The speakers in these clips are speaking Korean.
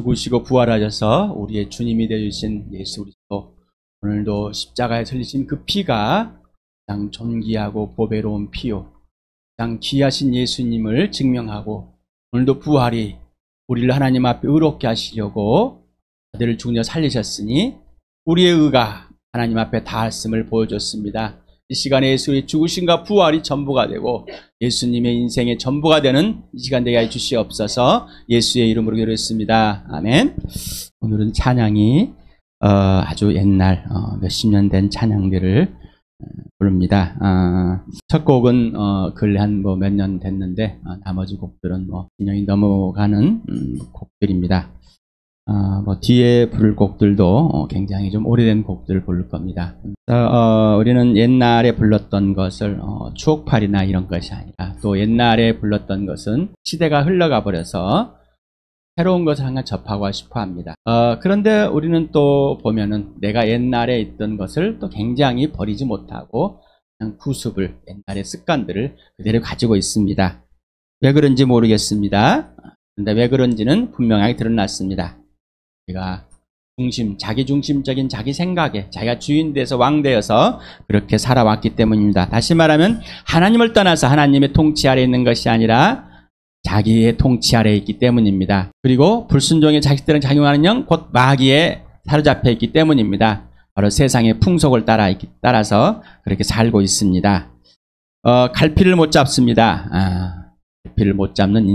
죽으시고 부활하셔서 우리의 주님이 되어주신 예수 그리스도, 오늘도 십자가에 흘리신 그 피가 가장 존귀하고 보배로운 피요, 가장 귀하신 예수님을 증명하고, 오늘도 부활이 우리를 하나님 앞에 의롭게 하시려고 아들을 죽으려 살리셨으니 우리의 의가 하나님 앞에 닿았음을 보여줬습니다. 이 시간에 예수의 죽으심과 부활이 전부가 되고 예수님의 인생의 전부가 되는 이 시간 되게 해 주시옵소서. 예수의 이름으로 기도했습니다. 아멘. 오늘은 찬양이 아주 옛날 몇십 년 된 찬양들을 부릅니다. 첫 곡은 근래 한 몇 년 됐는데 나머지 곡들은 2년이 넘어가는 곡들입니다. 뒤에 부를 곡들도 굉장히 좀 오래된 곡들을 부를 겁니다. 우리는 옛날에 불렀던 것을 추억팔이나 이런 것이 아니라, 또 옛날에 불렀던 것은 시대가 흘러가 버려서 새로운 것을 항상 접하고 싶어 합니다. 그런데 우리는 또 보면은 내가 옛날에 있던 것을 또 굉장히 버리지 못하고 그냥 구습을, 옛날의 습관들을 그대로 가지고 있습니다. 왜 그런지 모르겠습니다. 근데 왜 그런지는 분명하게 드러났습니다. 우리가 자기중심적인 자기 생각에 자기가 주인 돼서 왕 되어서 그렇게 살아왔기 때문입니다. 다시 말하면 하나님을 떠나서 하나님의 통치 아래에 있는 것이 아니라 자기의 통치 아래에 있기 때문입니다. 그리고 불순종의 자식들은 작용하는 영, 곧 마귀에 사로잡혀 있기 때문입니다. 바로 세상의 풍속을 따라서 그렇게 살고 있습니다. 갈피를 못 잡습니다. 갈피를 못 잡는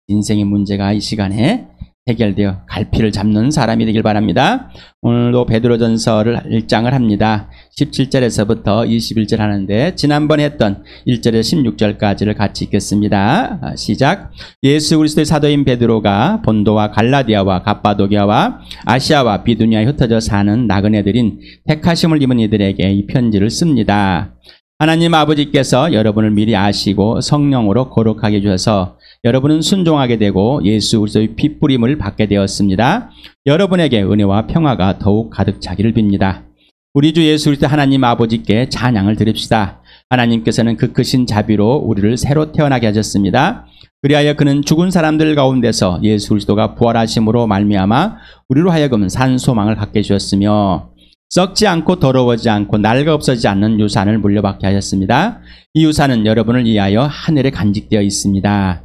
인생의 문제가 이 시간에 해결되어 갈피를 잡는 사람이 되길 바랍니다. 오늘도 베드로전서를 1장을 합니다. 17절에서부터 21절 하는데 지난번에 했던 1절에서 16절까지를 같이 읽겠습니다. 시작. 예수 그리스도의 사도인 베드로가 본도와 갈라디아와 갑바도기아와 아시아와 비두니아에 흩어져 사는 나그네들인 택하심을 입은 이들에게 이 편지를 씁니다. 하나님 아버지께서 여러분을 미리 아시고 성령으로 거룩하게 해주셔서 여러분은 순종하게 되고 예수 그리스도의 핏부림을 받게 되었습니다. 여러분에게 은혜와 평화가 더욱 가득 차기를 빕니다. 우리 주 예수 그리스도 하나님 아버지께 찬양을 드립시다. 하나님께서는 그 크신 자비로 우리를 새로 태어나게 하셨습니다. 그리하여 그는 죽은 사람들 가운데서 예수 그리스도가 부활하심으로 말미암아 우리로 하여금 산 소망을 갖게 해주셨으며 썩지 않고 더러워지지 않고 낡아 없어지지 않는 유산을 물려받게 하셨습니다. 이 유산은 여러분을 위하여 하늘에 간직되어 있습니다.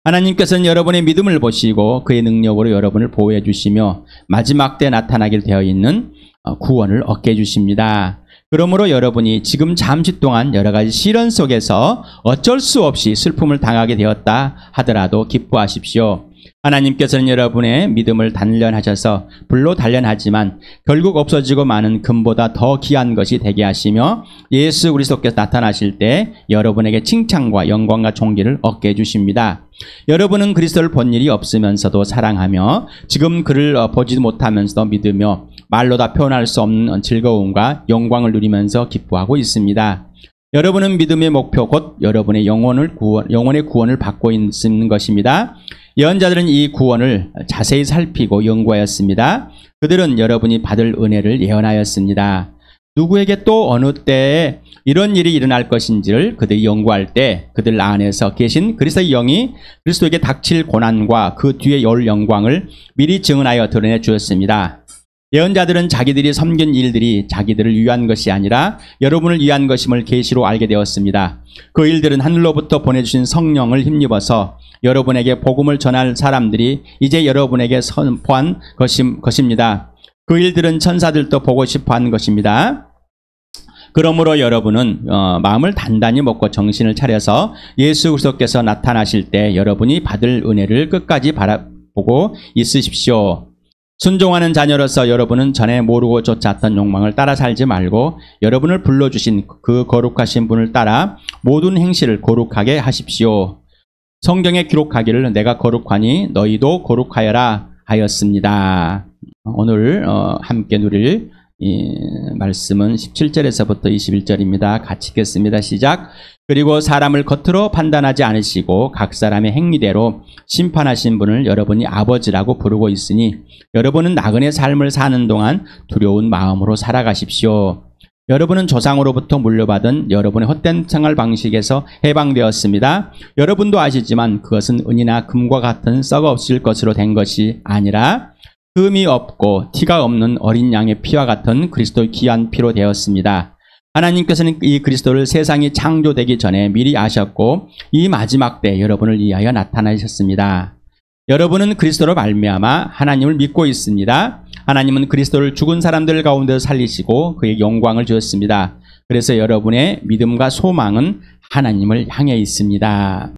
하나님께서는 여러분의 믿음을 보시고 그의 능력으로 여러분을 보호해 주시며 마지막 때 나타나길 되어 있는 구원을 얻게 해주십니다. 그러므로 여러분이 지금 잠시 동안 여러 가지 시련 속에서 어쩔 수 없이 슬픔을 당하게 되었다 하더라도 기뻐하십시오. 하나님께서는 여러분의 믿음을 단련하셔서 불로 단련하지만 결국 없어지고 마는 금보다 더 귀한 것이 되게 하시며 예수 그리스도께서 나타나실 때 여러분에게 칭찬과 영광과 존귀를 얻게 해주십니다. 여러분은 그리스도를 본 일이 없으면서도 사랑하며 지금 그를 보지 못하면서도 믿으며 말로 다 표현할 수 없는 즐거움과 영광을 누리면서 기뻐하고 있습니다. 여러분은 믿음의 목표 곧 여러분의 영혼의 구원을 받고 있는 것입니다. 예언자들은 이 구원을 자세히 살피고 연구하였습니다. 그들은 여러분이 받을 은혜를 예언하였습니다. 누구에게 또 어느 때에 이런 일이 일어날 것인지를 그들이 연구할 때 그들 안에서 계신 그리스도의 영이 그리스도에게 닥칠 고난과 그 뒤에 올 영광을 미리 증언하여 드러내 주었습니다. 예언자들은 자기들이 섬긴 일들이 자기들을 위한 것이 아니라 여러분을 위한 것임을 계시로 알게 되었습니다. 그 일들은 하늘로부터 보내주신 성령을 힘입어서 여러분에게 복음을 전할 사람들이 이제 여러분에게 선포한 것입니다. 그 일들은 천사들도 보고 싶어한 것입니다. 그러므로 여러분은 마음을 단단히 먹고 정신을 차려서 예수 그리스도께서 나타나실 때 여러분이 받을 은혜를 끝까지 바라보고 있으십시오. 순종하는 자녀로서 여러분은 전에 모르고 쫓았던 욕망을 따라 살지 말고 여러분을 불러주신 그 거룩하신 분을 따라 모든 행실을 거룩하게 하십시오. 성경에 기록하기를 내가 거룩하니 너희도 거룩하여라 하였습니다. 오늘 함께 누릴 이 말씀은 17절에서부터 21절입니다. 같이 읽겠습니다. 시작. 그리고 사람을 겉으로 판단하지 않으시고 각 사람의 행위대로 심판하신 분을 여러분이 아버지라고 부르고 있으니 여러분은 나그네 삶을 사는 동안 두려운 마음으로 살아가십시오. 여러분은 조상으로부터 물려받은 여러분의 헛된 생활 방식에서 해방되었습니다. 여러분도 아시지만 그것은 은이나 금과 같은 썩어 없을 것으로 된 것이 아니라 흠이 없고 티가 없는 어린 양의 피와 같은 그리스도의 귀한 피로 되었습니다. 하나님께서는 이 그리스도를 세상이 창조되기 전에 미리 아셨고 이 마지막 때 여러분을 위하여 나타나셨습니다. 여러분은 그리스도로 말미암아 하나님을 믿고 있습니다. 하나님은 그리스도를 죽은 사람들 가운데 살리시고 그의 영광을 주었습니다. 그래서 여러분의 믿음과 소망은 하나님을 향해 있습니다.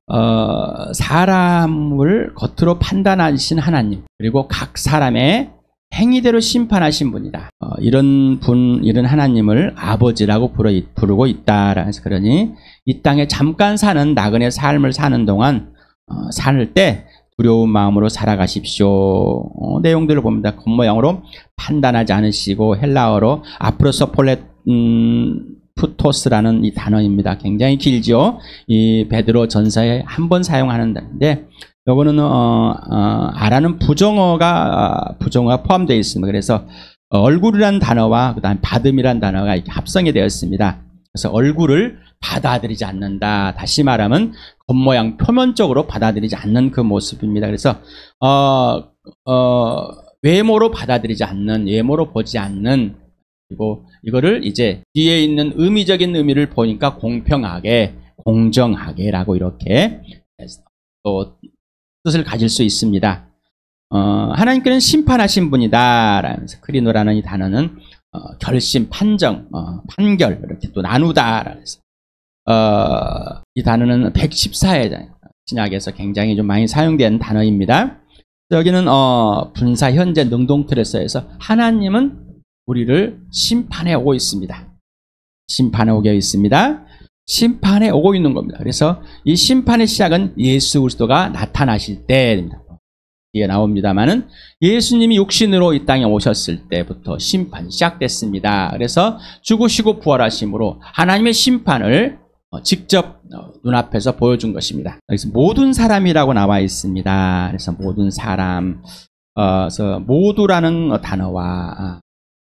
사람을 겉으로 판단하신 하나님, 그리고 각 사람의 행위대로 심판하신 분이다. 이런 하나님을 아버지라고 부르고 있다. 그러니 이 땅에 잠깐 사는 나그네 삶을 사는 동안 살 때 두려운 마음으로 살아가십시오. 내용들을 봅니다. 겉모양으로 판단하지 않으시고 헬라어로 아프로소폴레푸토스라는 이 단어입니다. 굉장히 길죠. 이 베드로 전서에 한 번 사용하는 단어인데 요거는 아라는 부정어가 포함되어 있습니다. 그래서 얼굴이라는 단어와 그다음 받음이라는 단어가 이렇게 합성이 되었습니다. 그래서 얼굴을 받아들이지 않는다. 다시 말하면 겉모양 표면적으로 받아들이지 않는 그 모습입니다. 그래서 외모로 받아들이지 않는, 외모로 보지 않는, 그리고 이거를 이제 뒤에 있는 의미적인 의미를 보니까 공평하게, 공정하게라고 이렇게 또 뜻을 가질 수 있습니다. 하나님께는 심판하신 분이다. 라면서 크리노라는 이 단어는 결심, 판정, 판결 이렇게 또 나누다. 그래서 이 단어는 114회 신약에서 굉장히 좀 많이 사용된 단어입니다. 여기는 분사 현재 능동틀에서 해서 하나님은 우리를 심판해 오고 있습니다. 심판해 오고 있습니다. 심판해 오고 있는 겁니다. 그래서 이 심판의 시작은 예수 그리스도가 나타나실 때입니다. 뒤에 나옵니다만은 예수님이 육신으로 이 땅에 오셨을 때부터 심판이 시작됐습니다. 그래서 죽으시고 부활하심으로 하나님의 심판을 직접 눈앞에서 보여준 것입니다. 그래서 모든 사람이라고 나와 있습니다. 그래서 모든 사람, 그래서 모두라는 단어와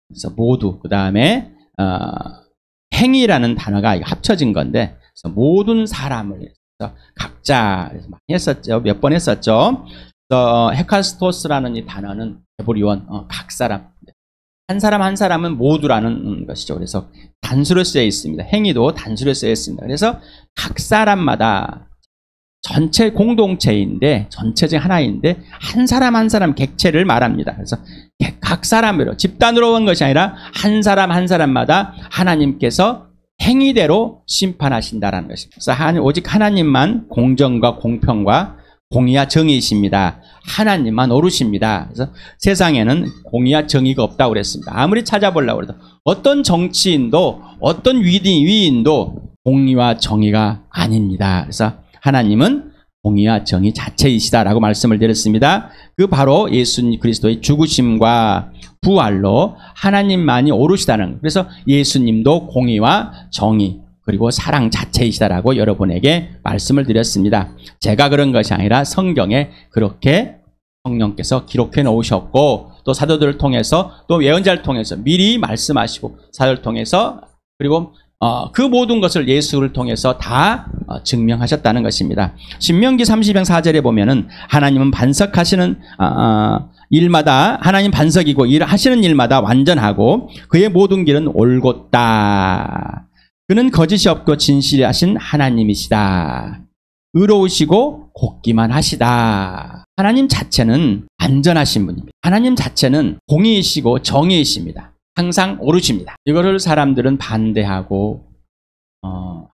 그래서 모두, 그 다음에 행위라는 단어가 합쳐진 건데, 그래서 모든 사람을 해서 각자 많이 했었죠. 몇 번 했었죠. 헤카스토스라는 이 단어는 에브리원, 각 사람. 한 사람 한 사람은 모두라는 것이죠. 그래서 단수로 쓰여 있습니다. 행위도 단수로 쓰여 있습니다. 그래서 각 사람마다 전체 공동체인데, 전체적 하나인데, 한 사람 한 사람 객체를 말합니다. 그래서 각 사람으로, 집단으로 온 것이 아니라 한 사람 한 사람마다 하나님께서 행위대로 심판하신다라는 것입니다. 그래서 오직 하나님만 공정과 공평과 공의와 정의이십니다. 하나님만 옳으십니다. 그래서 세상에는 공의와 정의가 없다고 그랬습니다. 아무리 찾아보려고 해도 어떤 정치인도 어떤 위인도 공의와 정의가 아닙니다. 그래서 하나님은 공의와 정의 자체이시다라고 말씀을 드렸습니다. 그 바로 예수 그리스도의 죽으심과 부활로 하나님만이 옳으시다는 거예요. 그래서 예수님도 공의와 정의 그리고 사랑 자체이시다라고 여러분에게 말씀을 드렸습니다. 제가 그런 것이 아니라 성경에 그렇게 성령께서 기록해 놓으셨고 또 사도들을 통해서 또 예언자를 통해서 미리 말씀하시고 사도를 통해서 그리고 그 모든 것을 예수를 통해서 다 증명하셨다는 것입니다. 신명기 30장 4절에 보면은 하나님은 반석하시는 일마다 하나님 반석이고 하시는 일마다 완전하고 그의 모든 길은 올곧다. 그는 거짓이 없고 진실하신 하나님이시다. 의로우시고 곱기만 하시다. 하나님 자체는 안전하신 분입니다. 하나님 자체는 공의이시고 정의이십니다. 항상 옳으십니다. 이거를 사람들은 반대하고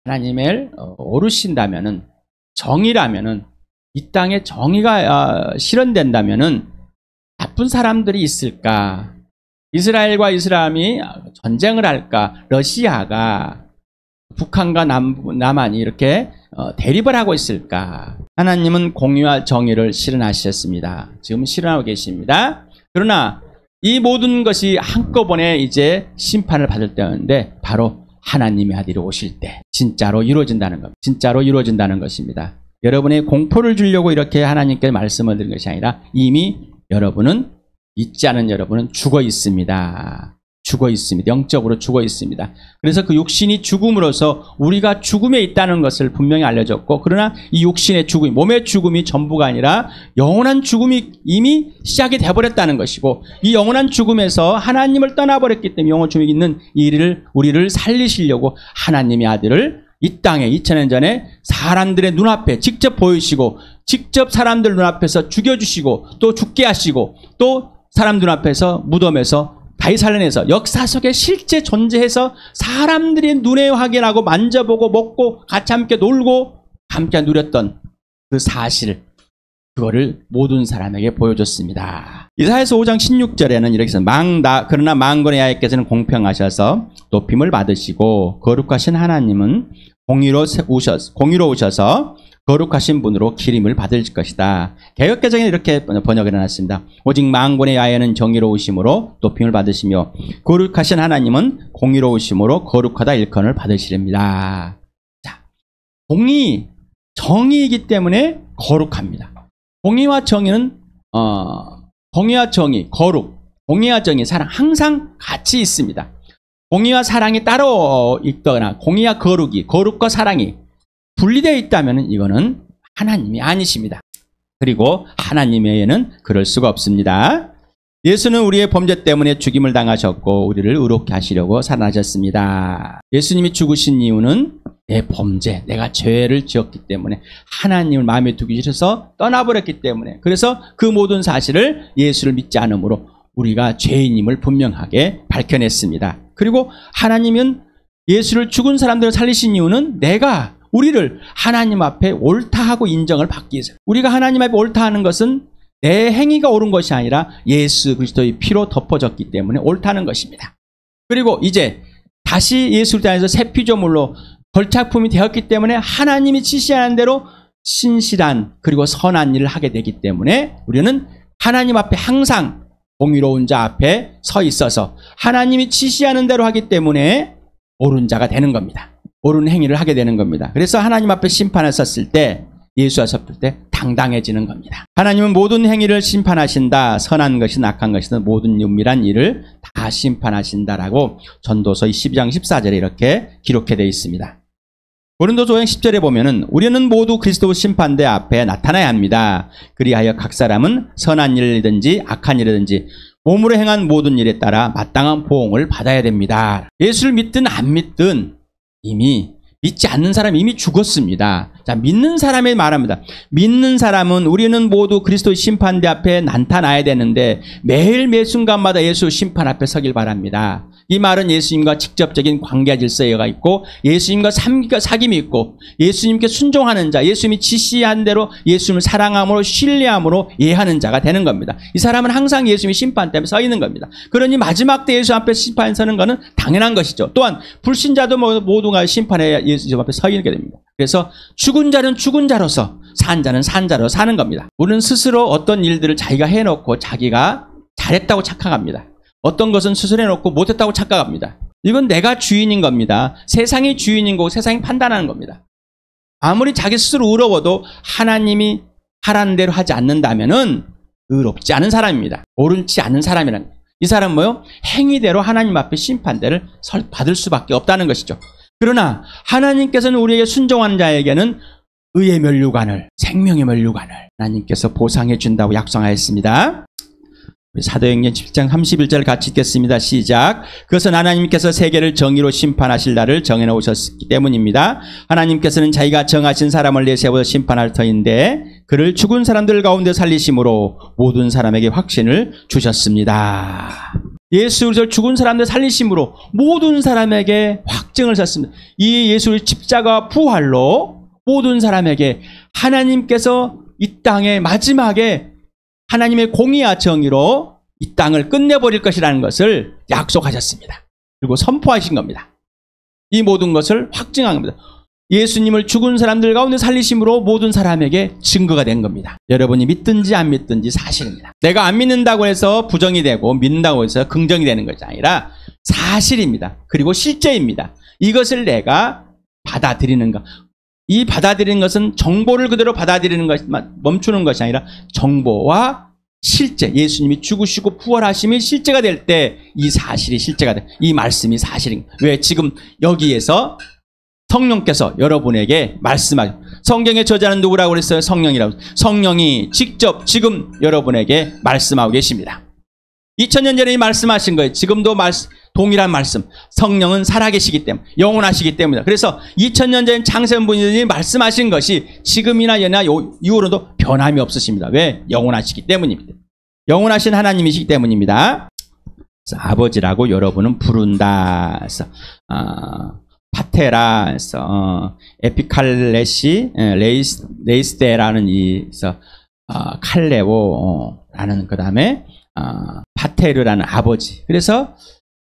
하나님을 옳으신다면은 정의라면은 이 땅에 정의가 실현된다면은 나쁜 사람들이 있을까? 이스라엘과 이슬람이 전쟁을 할까? 러시아가 북한과 남한이 이렇게 대립을 하고 있을까? 하나님은 공의와 정의를 실현하셨습니다. 지금 실현하고 계십니다. 그러나 이 모든 것이 한꺼번에 이제 심판을 받을 때였는데 바로 하나님의 아들이 오실 때 진짜로 이루어진다는 것, 진짜로 이루어진다는 것입니다. 여러분의 공포를 주려고 이렇게 하나님께 말씀을 드린 것이 아니라 이미 여러분은, 잊지 않은 여러분은 죽어 있습니다. 죽어 있습니다. 영적으로 죽어 있습니다. 그래서 그 육신이 죽음으로써 우리가 죽음에 있다는 것을 분명히 알려줬고, 그러나 이 육신의 죽음, 몸의 죽음이 전부가 아니라 영원한 죽음이 이미 시작이 되어버렸다는 것이고, 이 영원한 죽음에서 하나님을 떠나버렸기 때문에 영원한 죽음이 있는 우리를 살리시려고 하나님의 아들을 이 땅에 2000년 전에 사람들의 눈앞에 직접 보이시고, 직접 사람들 눈앞에서 죽여주시고, 또 죽게 하시고, 또 사람 눈앞에서 무덤에서 다시 살려내서 역사 속에 실제 존재해서 사람들이 눈에 확인하고 만져보고 먹고 같이 함께 놀고 함께 누렸던 그 사실, 그거를 모든 사람에게 보여줬습니다. 이사야서 5장 16절에는 이렇게 써, 그러나 만군의 여호와께서는 공평하셔서 높임을 받으시고 거룩하신 하나님은 공의로 오셔서 거룩하신 분으로 기림을 받을 것이다. 개역개정에 이렇게 번역을 해놨습니다. 오직 만군의 여호와는 정의로우심으로 높임을 받으시며 거룩하신 하나님은 공의로우심으로 거룩하다 일컬음을 받으시렵니다. 자, 정의이기 때문에 거룩합니다. 공의와 정의는 공의와 정의, 거룩, 공의와 정의, 사랑 항상 같이 있습니다. 공의와 사랑이 따로 있거나 공의와 거룩과 사랑이 분리되어 있다면 이거는 하나님이 아니십니다. 그리고 하나님 외에는 그럴 수가 없습니다. 예수는 우리의 범죄 때문에 죽임을 당하셨고 우리를 의롭게 하시려고 살아나셨습니다. 예수님이 죽으신 이유는 내 범죄, 내가 죄를 지었기 때문에, 하나님을 마음에 두기 싫어서 떠나버렸기 때문에, 그래서 그 모든 사실을 예수를 믿지 않으므로 우리가 죄인임을 분명하게 밝혀냈습니다. 그리고 하나님은 예수를 죽은 사람들을 살리신 이유는 우리를 하나님 앞에 옳다 하고 인정을 받기 위해서. 우리가 하나님 앞에 옳다 하는 것은 내 행위가 옳은 것이 아니라 예수 그리스도의 피로 덮어졌기 때문에 옳다는 것입니다. 그리고 이제 다시 예수를 통해서 새 피조물로 걸작품이 되었기 때문에 하나님이 지시하는 대로 신실한 그리고 선한 일을 하게 되기 때문에 우리는 하나님 앞에 항상 공의로운 자 앞에 서 있어서 하나님이 지시하는 대로 하기 때문에 옳은 자가 되는 겁니다. 옳은 행위를 하게 되는 겁니다. 그래서 하나님 앞에 심판을 섰을 때, 예수가 섰을 때 당당해지는 겁니다. 하나님은 모든 행위를 심판하신다. 선한 것이든 악한 것이든 모든 은밀한 일을 다 심판하신다라고 전도서 12장 14절에 이렇게 기록되어 있습니다. 고린도서 5장 10절에 보면은 우리는 모두 그리스도 심판대 앞에 나타나야 합니다. 그리하여 각 사람은 선한 일이든지 악한 일이든지 몸으로 행한 모든 일에 따라 마땅한 보응을 받아야 됩니다. 예수를 믿든 안 믿든 이미 믿지 않는 사람이 이미 죽었습니다. 자, 믿는 사람이 말합니다. 믿는 사람은 우리는 모두 그리스도의 심판대 앞에 나타나야 되는데 매일 매 순간마다 예수 심판 앞에 서길 바랍니다. 이 말은 예수님과 직접적인 관계 질서가 있고 예수님과 사귐이 있고 예수님께 순종하는 자, 예수님이 지시한 대로 예수님을 사랑함으로 신뢰함으로 이해하는 자가 되는 겁니다. 이 사람은 항상 예수님이 심판 때문에 서 있는 겁니다. 그러니 마지막 때 예수 앞에 심판에 서는 것은 당연한 것이죠. 또한 불신자도 모두가 심판에 예수 앞에 서 있게 됩니다. 그래서 죽은 자는 죽은 자로서, 산 자는 산 자로 사는 겁니다. 우리는 스스로 어떤 일들을 자기가 해놓고 자기가 잘했다고 착각합니다. 어떤 것은 스스로 해놓고 못했다고 착각합니다. 이건 내가 주인인 겁니다. 세상이 주인인 거고 세상이 판단하는 겁니다. 아무리 자기 스스로 의로워도 하나님이 하라는 대로 하지 않는다면은 의롭지 않은 사람입니다. 옳지 않은 사람이라는 거예요. 이 사람은 뭐요? 행위대로 하나님 앞에 심판대를 받을 수밖에 없다는 것이죠. 그러나 하나님께서는 우리에게 순종하는 자에게는 의의 면류관을, 생명의 면류관을 하나님께서 보상해 준다고 약속하였습니다. 사도행전 17장 31절 같이 읽겠습니다. 시작. 그것은 하나님께서 세계를 정의로 심판하실 날을 정해놓으셨기 때문입니다. 하나님께서는 자기가 정하신 사람을 내세워 심판할 터인데 그를 죽은 사람들 가운데 살리심으로 모든 사람에게 확신을 주셨습니다. 예수 그리스도를 죽은 사람들 살리심으로 모든 사람에게 확증을 줬습니다. 이 예수의 십자가 부활로 모든 사람에게 하나님께서 이 땅의 마지막에 하나님의 공의와 정의로 이 땅을 끝내버릴 것이라는 것을 약속하셨습니다. 그리고 선포하신 겁니다. 이 모든 것을 확증한 겁니다. 예수님을 죽은 사람들 가운데 살리심으로 모든 사람에게 증거가 된 겁니다. 여러분이 믿든지 안 믿든지 사실입니다. 내가 안 믿는다고 해서 부정이 되고 믿는다고 해서 긍정이 되는 것이 아니라 사실입니다. 그리고 실제입니다. 이것을 내가 받아들이는 것. 이 받아들이는 것은 정보를 그대로 받아들이는 것만 멈추는 것이 아니라 정보와 실제 예수님이 죽으시고 부활하심이 실제가 될 때 이 사실이 실제가 돼. 이 말씀이 사실인. 왜 지금 여기에서 성령께서 여러분에게 말씀하죠. 성경의 저자는 누구라고 그랬어요? 성령이라고. 성령이 직접 지금 여러분에게 말씀하고 계십니다. 2000년 전에 말씀하신 거예요. 지금도 동일한 말씀. 성령은 살아계시기 때문에, 영원하시기 때문이다. 그래서 2000년 전 창세전부인들이 말씀하신 것이 지금이나 예나 이후로도 변함이 없으십니다. 왜? 영원하시기 때문입니다. 영원하신 하나님이시기 때문입니다. 그래서 아버지라고 여러분은 부른다. 그래서 파테라, 그래서 에피칼레시 레이스데라는 칼레오라는 그 다음에 파테르라는 아버지. 그래서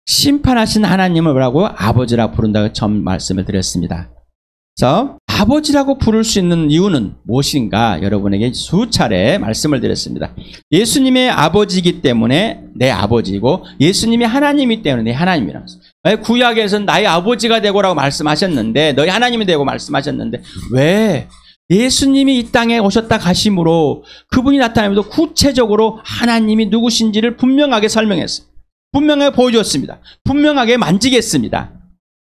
심판하신 하나님을 뭐라고? 아버지라고 부른다고 처음 말씀을 드렸습니다. 그래서 아버지라고 부를 수 있는 이유는 무엇인가 여러분에게 수차례 말씀을 드렸습니다. 예수님의 아버지이기 때문에 내 아버지이고 예수님이 하나님이기 때문에 내 하나님이라고 했어요. 구약에서는 나의 아버지가 되고라고 말씀하셨는데 너희 하나님이 되고 말씀하셨는데 왜? 예수님이 이 땅에 오셨다 가심으로 그분이 나타나면서 구체적으로 하나님이 누구신지를 분명하게 설명했어요. 분명하게 보여줬습니다. 분명하게 만지겠습니다.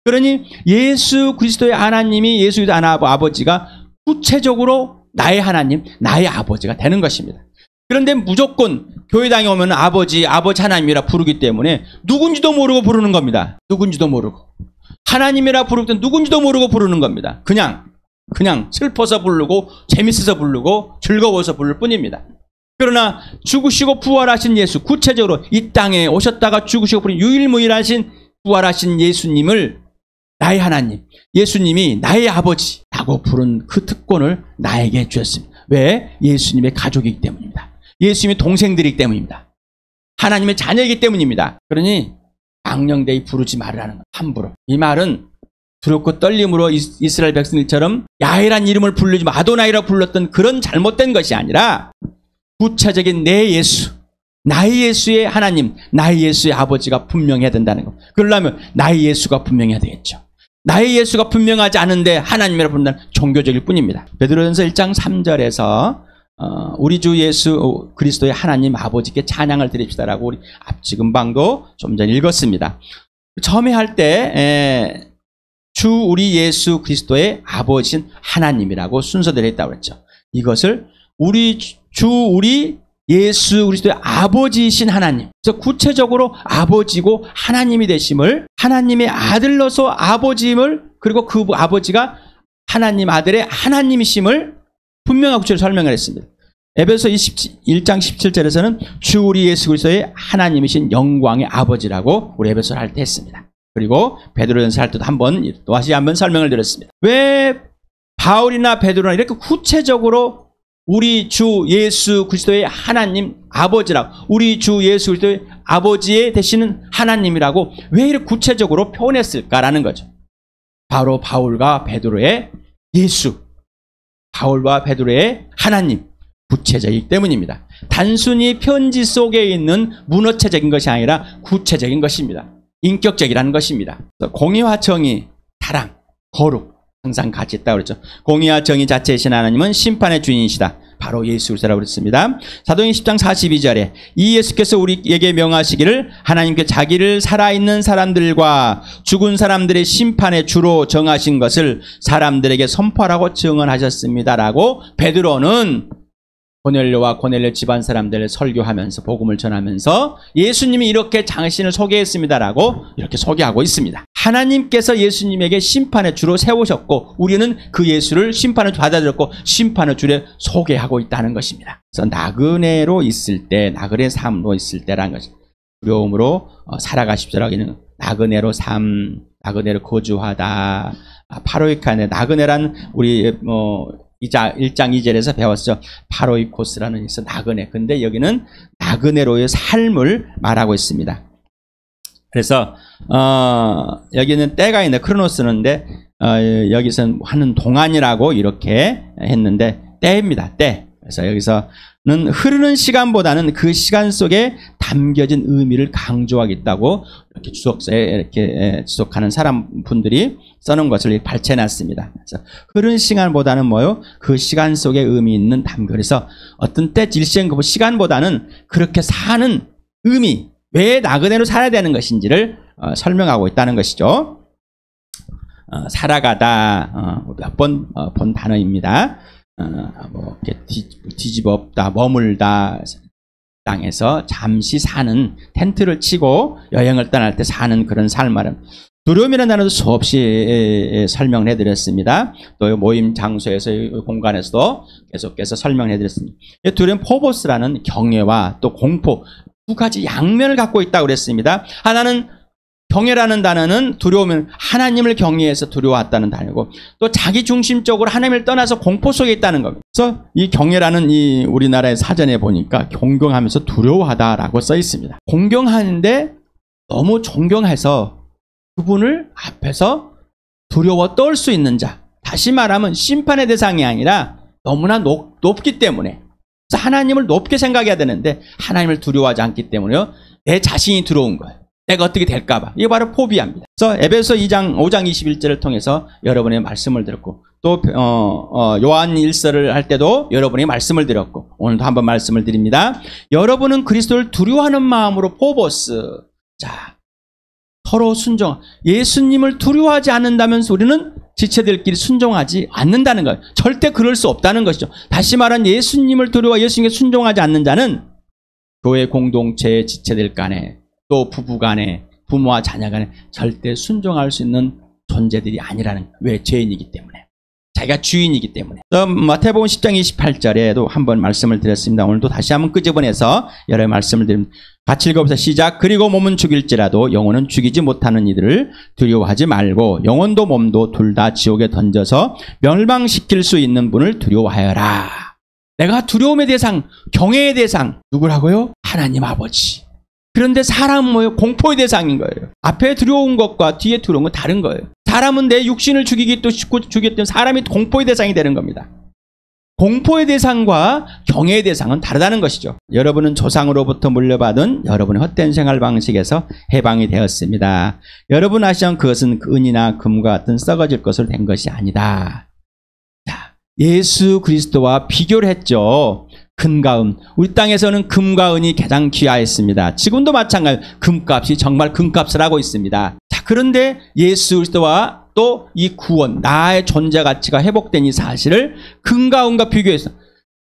그러니 예수 그리스도의 하나님이 예수 그리스도의 아버지가 구체적으로 나의 하나님, 나의 아버지가 되는 것입니다. 그런데 무조건 교회당에 오면 아버지 하나님이라 부르기 때문에 누군지도 모르고 부르는 겁니다. 누군지도 모르고. 하나님이라 부를 때 누군지도 모르고 부르는 겁니다. 그냥 슬퍼서 부르고 재밌어서 부르고 즐거워서 부를 뿐입니다. 그러나 죽으시고 부활하신 예수, 구체적으로 이 땅에 오셨다가 죽으시고 유일무이하신 부활하신 예수님을 나의 하나님, 예수님이 나의 아버지라고 부른 그 특권을 나에게 주셨습니다. 왜? 예수님의 가족이기 때문입니다. 예수님의 동생들이기 때문입니다. 하나님의 자녀이기 때문입니다. 그러니 망령되이 부르지 말으라는 것, 함부로. 이 말은 두렵고 떨림으로 이스라엘 백성들처럼 야훼란 이름을 부르지 마, 아도나이라 불렀던 그런 잘못된 것이 아니라 구체적인 내 예수, 나의 예수의 하나님, 나의 예수의 아버지가 분명해야 된다는 것. 그러려면 나의 예수가 분명해야 되겠죠. 나의 예수가 분명하지 않은데 하나님이라 부른다는 종교적일 뿐입니다. 베드로전서 1장 3절에서 우리 주 예수 그리스도의 하나님 아버지께 찬양을 드립시다라고 우리 앞지금방도 좀 전에 읽었습니다. 처음에 할 때 주 우리 예수 그리스도의 아버지신 하나님이라고 순서대로 했다고 그랬죠. 이것을 우리 예수 그리스도의 아버지이신 하나님. 그래서 구체적으로 아버지고 하나님이 되심을, 하나님의 아들로서 아버지임을, 그리고 그 아버지가 하나님 아들의 하나님이심을 분명하고 구체적으로 설명을 했습니다. 에베소 1장 17절에서는 주 우리 예수 그리스도의 하나님이신 영광의 아버지라고 우리 에베소를 할 때 했습니다. 그리고 베드로전서 할 때도 또 다시 한번 설명을 드렸습니다. 왜 바울이나 베드로나 이렇게 구체적으로 우리 주 예수 그리스도의 하나님 아버지라고, 우리 주 예수 그리스도의 아버지에 되시는 하나님이라고 왜 이렇게 구체적으로 표현했을까라는 거죠. 바로 바울과 베드로의 예수, 바울과 베드로의 하나님, 구체적이기 때문입니다. 단순히 편지 속에 있는 문어체적인 것이 아니라 구체적인 것입니다. 인격적이라는 것입니다. 공의와 정의, 사랑, 거룩 항상 같이 있다고 그랬죠. 공의와 정의 자체이신 하나님은 심판의 주인이시다. 바로 예수 그리스도라고 그랬습니다. 사도행 10장 42절에 이 예수께서 우리에게 명하시기를 하나님께 자기를 살아있는 사람들과 죽은 사람들의 심판의 주로 정하신 것을 사람들에게 선포하라고 증언하셨습니다라고 베드로는 고넬료와 고넬료 집안 사람들을 설교하면서 복음을 전하면서 예수님이 이렇게 당신을 소개했습니다라고 이렇게 소개하고 있습니다. 하나님께서 예수님에게 심판의 주로 세우셨고 우리는 그 예수를 심판을 받아들였고 심판의 주로 소개하고 있다는 것입니다. 그래서 나그네로 있을 때, 나그네 삶으로 있을 때라는 것입니다. 두려움으로 살아가십시오라고 하는 나그네로 나그네로 거주하다. 파로이카네, 나그네란 우리 1장 2절에서 배웠죠. 파로이코스라는 있어 나그네. 근데 여기는 나그네로의 삶을 말하고 있습니다. 그래서 여기는 때가 있는데 크로노스는데 여기서는 하는 동안이라고 이렇게 했는데 때입니다. 때. 그래서 여기서 흐르는 시간보다는 그 시간 속에 담겨진 의미를 강조하겠다고 이렇게 주석서에 이렇게 지속하는 분들이 써놓은 것을 발췌해놨습니다. 그래서 흐르는 시간보다는 뭐요? 그 시간 속에 의미 있는 담겨. 그래서 어떤 때 일시적인 그 시간보다는 그렇게 사는 의미, 왜 나 그대로 살아야 되는 것인지를 설명하고 있다는 것이죠. 살아가다 몇 번 본 단어입니다. 뭐 이렇게 뒤집어 엎다, 머물다, 땅에서 잠시 사는, 텐트를 치고 여행을 떠날 때 사는 그런 삶을 두려움이라는 단어도 수없이 설명을 해드렸습니다. 또 모임 장소에서 공간에서도 계속해서 설명을 해드렸습니다. 두려움 포보스라는 경외와 또 공포 두 가지 양면을 갖고 있다고 그랬습니다. 하나는 경외라는 단어는 두려우면 하나님을 경외해서 두려워했다는 단어고, 또 자기 중심적으로 하나님을 떠나서 공포 속에 있다는 겁니다. 그래서 이 경외라는 이 우리나라의 사전에 보니까 존경하면서 두려워하다라고 써 있습니다. 공경하는데 너무 존경해서 그분을 앞에서 두려워 떨 수 있는 자, 다시 말하면 심판의 대상이 아니라 너무나 높기 때문에, 그래서 하나님을 높게 생각해야 되는데 하나님을 두려워하지 않기 때문에요, 내 자신이 두려운 거예요. 내가 어떻게 될까봐. 이게 바로 포비아입니다. 그래서 에베소 5장 21절을 통해서 여러분의 말씀을 들었고, 또 요한 1서를 할 때도 여러분의 말씀을 드렸고, 오늘도 한번 말씀을 드립니다. 여러분은 그리스도를 두려워하는 마음으로 포보스, 자, 서로 순종. 예수님을 두려워하지 않는다면서 우리는 지체들끼리 순종하지 않는다는 거예요. 절대 그럴 수 없다는 것이죠. 다시 말하면 예수님을 두려워 예수님께 순종하지 않는 자는 교회 공동체의 지체들 간에, 또 부부 간에, 부모와 자녀 간에 절대 순종할 수 있는 존재들이 아니라는, 왜? 죄인이기 때문에, 자기가 주인이기 때문에. 마태복음 10장 28절에도 한번 말씀을 드렸습니다. 오늘도 다시 한번 끄집어내서 여러 말씀을 드립니다. 같이 읽어보세요. 시작. 그리고 몸은 죽일지라도 영혼은 죽이지 못하는 이들을 두려워하지 말고 영혼도 몸도 둘 다 지옥에 던져서 멸망시킬 수 있는 분을 두려워하여라. 내가 두려움의 대상, 경외의 대상 누구라고요? 하나님 아버지. 그런데 사람은 뭐예요? 공포의 대상인 거예요. 앞에 두려운 것과 뒤에 두려운 건 다른 거예요. 사람은 내 육신을 죽이기 또 죽이기 때문에 사람이 공포의 대상이 되는 겁니다. 공포의 대상과 경외의 대상은 다르다는 것이죠. 여러분은 조상으로부터 물려받은 여러분의 헛된 생활 방식에서 해방이 되었습니다. 여러분 아시면 그것은 은이나 금과 같은 썩어질 것으로 된 것이 아니다. 자, 예수 그리스도와 비교를 했죠. 금과 은. 우리 땅에서는 금과 은이 가장 귀하였습니다. 지금도 마찬가지로 금값이 정말 금값을 하고 있습니다. 자, 그런데 예수 그리스도와 또 이 구원, 나의 존재 가치가 회복된 이 사실을 금과 은과 비교해서,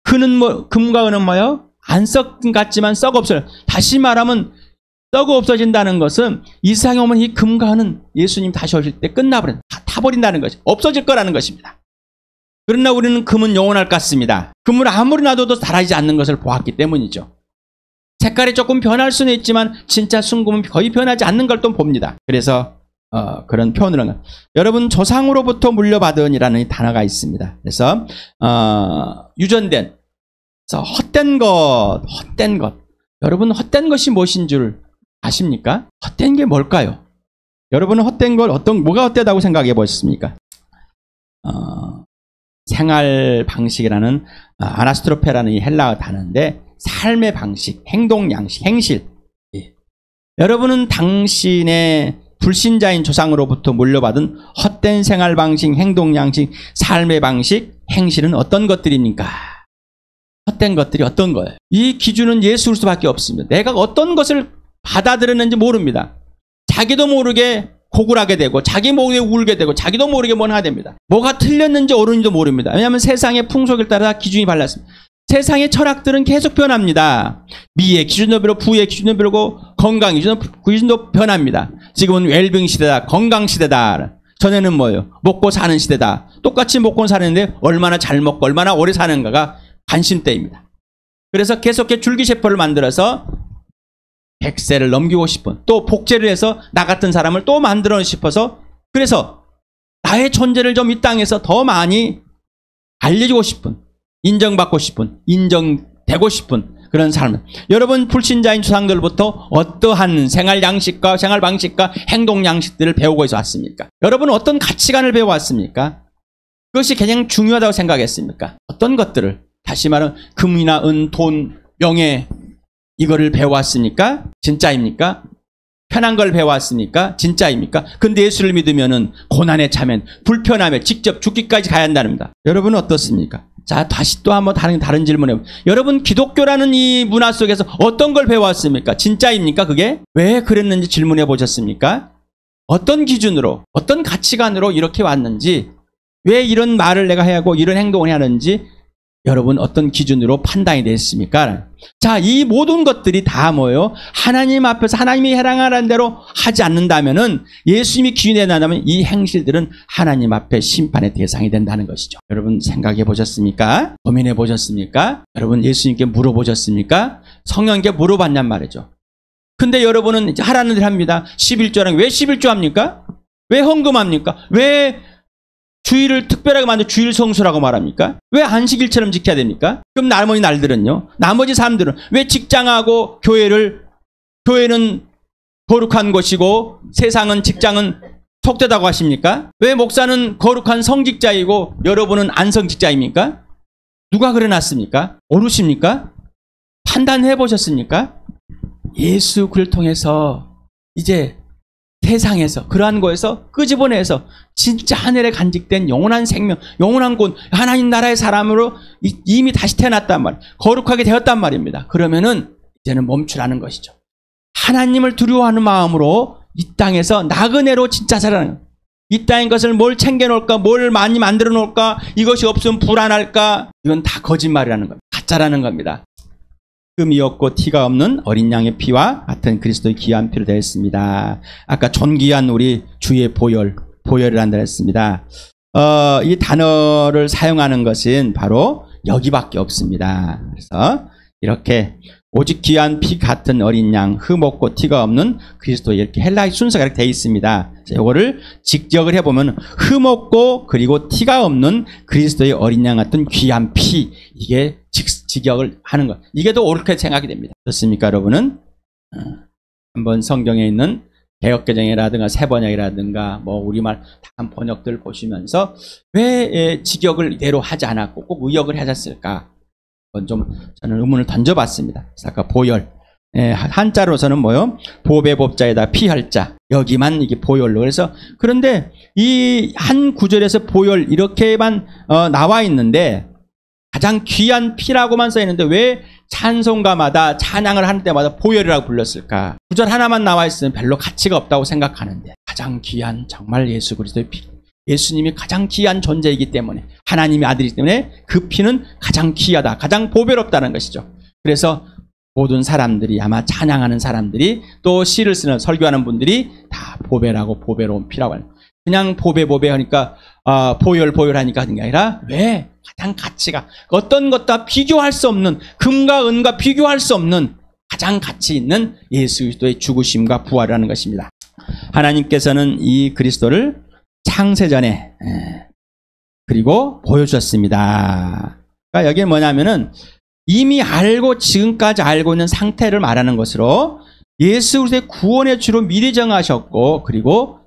금과 은은 뭐예요? 안 썩은 같지만 썩어 없어요. 다시 말하면 썩어 없어진다는 것은 이 세상에 오면 이 금과 은은 예수님 다시 오실 때 끝나버린, 다 타버린다는 것이, 없어질 거라는 것입니다. 그러나 우리는 금은 영원할 것 같습니다. 금을 아무리 놔둬도 사라지지 않는 것을 보았기 때문이죠. 색깔이 조금 변할 수는 있지만 진짜 순금은 거의 변하지 않는 걸 또 봅니다. 그래서 그런 표현으로는 여러분 조상으로부터 물려받은이라는 이 단어가 있습니다. 그래서 유전된, 그래서 헛된 것. 여러분 헛된 것이 무엇인 줄 아십니까? 헛된 게 뭘까요? 여러분은 헛된 걸 뭐가 헛되다고 생각해 보셨습니까? 생활 방식이라는 아나스트로페라는 이 헬라어 단어인데, 삶의 방식, 행동 양식, 행실. 예. 여러분은 당신의 불신자인 조상으로부터 물려받은 헛된 생활 방식, 행동 양식, 삶의 방식, 행실은 어떤 것들입니까? 헛된 것들이 어떤 거예요? 이 기준은 예수 그리스도밖에 없습니다. 내가 어떤 것을 받아들였는지 모릅니다. 자기도 모르게 고굴하게 되고, 자기 모르게 울게 되고, 자기도 모르게 뭔가 됩니다. 뭐가 틀렸는지 옳은지도 모릅니다. 왜냐하면 세상의 풍속에 따라 기준이 달랐습니다. 세상의 철학들은 계속 변합니다. 미의 기준도 변하고, 부의 기준도 변하고, 건강 기준도 변합니다. 지금은 웰빙 시대다, 건강 시대다. 전에는 뭐예요? 먹고 사는 시대다. 똑같이 먹고 사는데 얼마나 잘 먹고 얼마나 오래 사는가가 관심대입니다. 그래서 계속해서 줄기세포를 만들어서 100세를 넘기고 싶은, 또 복제를 해서 나 같은 사람을 또 만들어 싶어서, 그래서 나의 존재를 좀 이 땅에서 더 많이 알려주고 싶은, 인정받고 싶은, 인정되고 싶은 그런 삶을, 여러분 불신자인 조상들부터 어떠한 생활 양식과 생활 방식과 행동 양식들을 배우고 왔습니까? 여러분은 어떤 가치관을 배워왔습니까? 그것이 가장 중요하다고 생각했습니까? 어떤 것들을? 다시 말하면 금이나 은, 돈, 명예 이거를 배워왔습니까? 진짜입니까? 편한 걸 배워왔습니까? 진짜입니까? 근데 예수를 믿으면은 고난에 참여, 불편함에 직접 죽기까지 가야 한답니다. 여러분은 어떻습니까? 자, 다시 또 한번 다른 질문을 해볼게요. 여러분, 기독교라는 이 문화 속에서 어떤 걸 배워왔습니까? 진짜입니까? 그게? 왜 그랬는지 질문해 보셨습니까? 어떤 기준으로, 어떤 가치관으로 이렇게 왔는지, 왜 이런 말을 내가 해야 하고 이런 행동을 해야 하는지 여러분 어떤 기준으로 판단이 됐습니까? 자, 이 모든 것들이 다 뭐예요? 하나님 앞에서 하나님이 해당하는 대로 하지 않는다면은, 예수님이 기준에 난다면 이 행실들은 하나님 앞에 심판의 대상이 된다는 것이죠. 여러분 생각해 보셨습니까? 고민해 보셨습니까? 여러분 예수님께 물어보셨습니까? 성령님께 물어봤냔 말이죠. 근데 여러분은 이제 하라는 일 합니다. 11조랑 왜 11조 합니까? 왜 헌금합니까? 왜 주일을 특별하게 만든 주일 성수라고 말합니까? 왜 안식일처럼 지켜야 됩니까? 그럼 나머지 날들은요? 나머지 사람들은 왜 직장하고 교회는 거룩한 것이고 세상은 직장은 속되다고 하십니까? 왜 목사는 거룩한 성직자이고 여러분은 안성직자입니까? 누가 그래놨습니까? 모르십니까? 판단해 보셨습니까? 예수 그를 통해서 이제 세상에서 그러한 거에서 끄집어내서 진짜 하늘에 간직된 영원한 생명, 영원한 곳, 하나님 나라의 사람으로 이미 다시 태어났단 말이에요. 거룩하게 되었단 말입니다. 그러면은 이제는 멈추라는 것이죠. 하나님을 두려워하는 마음으로 이 땅에서 나그네로 진짜 살아가는 거예요. 이 땅의 것을 뭘 챙겨놓을까, 뭘 많이 만들어 놓을까, 이것이 없으면 불안할까, 이건 다 거짓말이라는 겁니다. 가짜라는 겁니다. 흠이 없고 티가 없는 어린 양의 피와 같은 그리스도의 귀한 피로 되었습니다. 아까 존귀한 우리 주의 보혈이란다 했습니다. 이 단어를 사용하는 것은 바로 여기밖에 없습니다. 그래서 이렇게 오직 귀한 피 같은 어린 양, 흠 없고 티가 없는 그리스도, 이렇게 헬라의 순서가 이렇게 되어 있습니다. 이거를 직역을 해보면 흠 없고 그리고 티가 없는 그리스도의 어린 양 같은 귀한 피, 이게 직역을 하는 것, 이게 더 옳게 생각이 됩니다. 좋습니까, 여러분은? 한번 성경에 있는 개역개정이라든가 세번역이라든가 뭐 우리말 다른 번역들 보시면서 왜 직역을 이대로 하지 않았고 꼭 의역을 하셨을까? 좀 저는 의문을 던져봤습니다. 그래서 아까 보혈, 한자로서는 뭐요? 보배 법자에다 피혈자, 여기만 이게 보혈로. 그래서 그런데 이 한 구절에서 보혈 이렇게만 나와 있는데 가장 귀한 피라고만 써 있는데 왜 찬송가마다 찬양을 할 때마다 보혈이라고 불렀을까? 구절 하나만 나와 있으면 별로 가치가 없다고 생각하는데 가장 귀한 정말 예수 그리스도의 피, 예수님이 가장 귀한 존재이기 때문에, 하나님의 아들이기 때문에 그 피는 가장 귀하다, 가장 보배롭다는 것이죠. 그래서 모든 사람들이, 아마 찬양하는 사람들이 또 시를 쓰는 설교하는 분들이 다 보배라고, 보배로운 피라고 하는, 그냥 보배 하니까 보혈 하니까 하는 게 아니라 왜 가장 가치가 어떤 것과 비교할 수 없는, 금과 은과 비교할 수 없는 가장 가치 있는 예수 그리스도의 죽으심과 부활이라는 것입니다. 하나님께서는 이 그리스도를 창세전에 그리고 보여주셨습니다. 그러니까 여기에 뭐냐면은 이미 알고 지금까지 알고 있는 상태를 말하는 것으로 예수 그리스도의 구원의 주로 미리 정하셨고, 그리고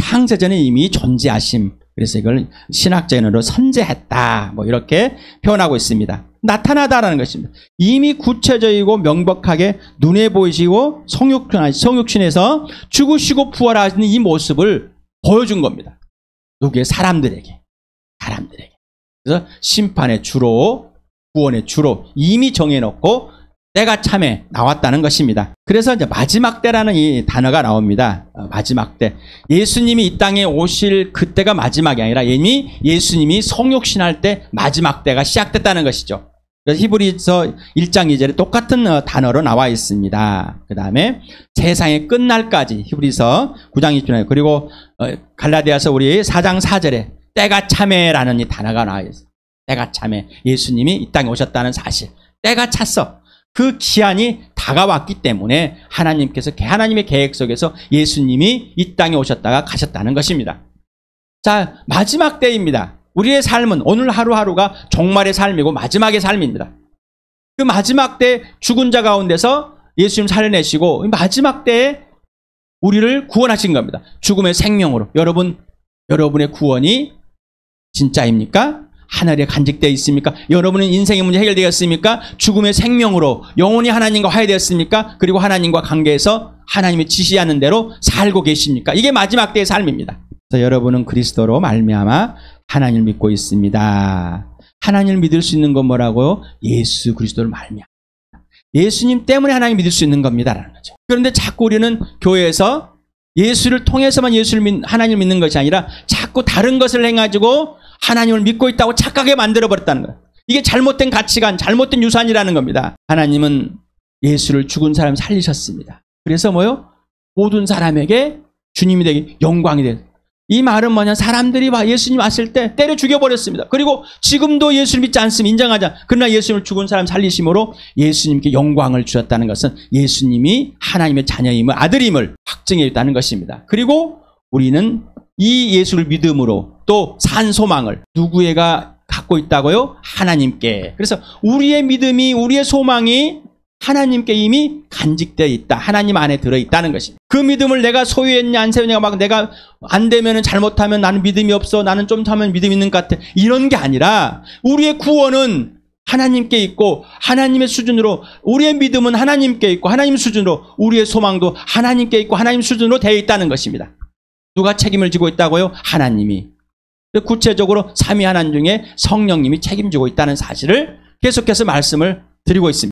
창세전에 이미 존재하심, 그래서 이걸 신학적으로 선재했다, 뭐 이렇게 표현하고 있습니다. 나타나다라는 것입니다. 이미 구체적이고 명백하게 눈에 보이시고 성육신에서 죽으시고 부활하시는 이 모습을 보여준 겁니다. 누구의? 사람들에게. 그래서 심판의 주로, 구원의 주로 이미 정해놓고 때가 참에 나왔다는 것입니다. 그래서 이제 마지막 때라는 이 단어가 나옵니다. 마지막 때. 예수님이 이 땅에 오실 그때가 마지막이 아니라 이미 예수님이 성육신할 때 마지막 때가 시작됐다는 것이죠. 그래서 히브리서 1장 2절에 똑같은 단어로 나와 있습니다. 그 다음에 세상의 끝날까지 히브리서 9장 20절에, 그리고 갈라디아서 우리 4장 4절에 때가 참에라는 이 단어가 나와 있어요. 때가 참에, 예수님이 이 땅에 오셨다는 사실. 때가 찼어. 그 기한이 다가왔기 때문에 하나님께서, 하나님의 계획 속에서 예수님이 이 땅에 오셨다가 가셨다는 것입니다. 자, 마지막 때입니다. 우리의 삶은 오늘 하루하루가 종말의 삶이고 마지막의 삶입니다. 그 마지막 때 죽은 자 가운데서 예수님 살려내시고 마지막 때에 우리를 구원하신 겁니다. 죽음의 생명으로. 여러분의 구원이 진짜입니까? 하늘에 간직되어 있습니까? 여러분은 인생의 문제 해결되었습니까? 죽음의 생명으로 영원히 하나님과 화해되었습니까? 그리고 하나님과 관계에서 하나님이 지시하는 대로 살고 계십니까? 이게 마지막 때의 삶입니다. 그래서 여러분은 그리스도로 말미암아 하나님을 믿고 있습니다. 하나님을 믿을 수 있는 건 뭐라고요? 예수 그리스도를 말미암아. 예수님 때문에 하나님 믿을 수 있는 겁니다라는 거죠. 그런데 자꾸 우리는 교회에서 예수를 통해서만 하나님을 믿는 것이 아니라 자꾸 다른 것을 해가지고 하나님을 믿고 있다고 착하게 만들어버렸다는 거예요. 이게 잘못된 가치관, 잘못된 유산이라는 겁니다. 하나님은 예수를 죽은 사람 살리셨습니다. 그래서 뭐요? 모든 사람에게 주님이 되기 영광이 되는. 이 말은 뭐냐? 사람들이 예수님 왔을 때 때려 죽여버렸습니다. 그리고 지금도 예수를 믿지 않으면 인정하자. 그러나 예수님을 죽은 사람 살리심으로 예수님께 영광을 주셨다는 것은 예수님이 하나님의 자녀임을, 아들임을 확증해 있다는 것입니다. 그리고 우리는 이 예수를 믿음으로 또 산 소망을 누구에게 갖고 있다고요? 하나님께. 그래서 우리의 믿음이, 우리의 소망이 하나님께 이미 간직되어 있다. 하나님 안에 들어있다는 것입니다. 그 믿음을 내가 소유했냐 안 소유했냐 막 내가 안 되면 잘못하면 나는 믿음이 없어. 나는 좀 하면 믿음이 있는 것 같아. 이런 게 아니라 우리의 구원은 하나님께 있고 하나님의 수준으로 우리의 믿음은 하나님께 있고 하나님 수준으로 우리의 소망도 하나님께 있고 하나님 수준으로 되어 있다는 것입니다. 누가 책임을 지고 있다고요? 하나님이. 구체적으로 삼위 하나님 중에 성령님이 책임지고 있다는 사실을 계속해서 말씀을 드리고 있습니다.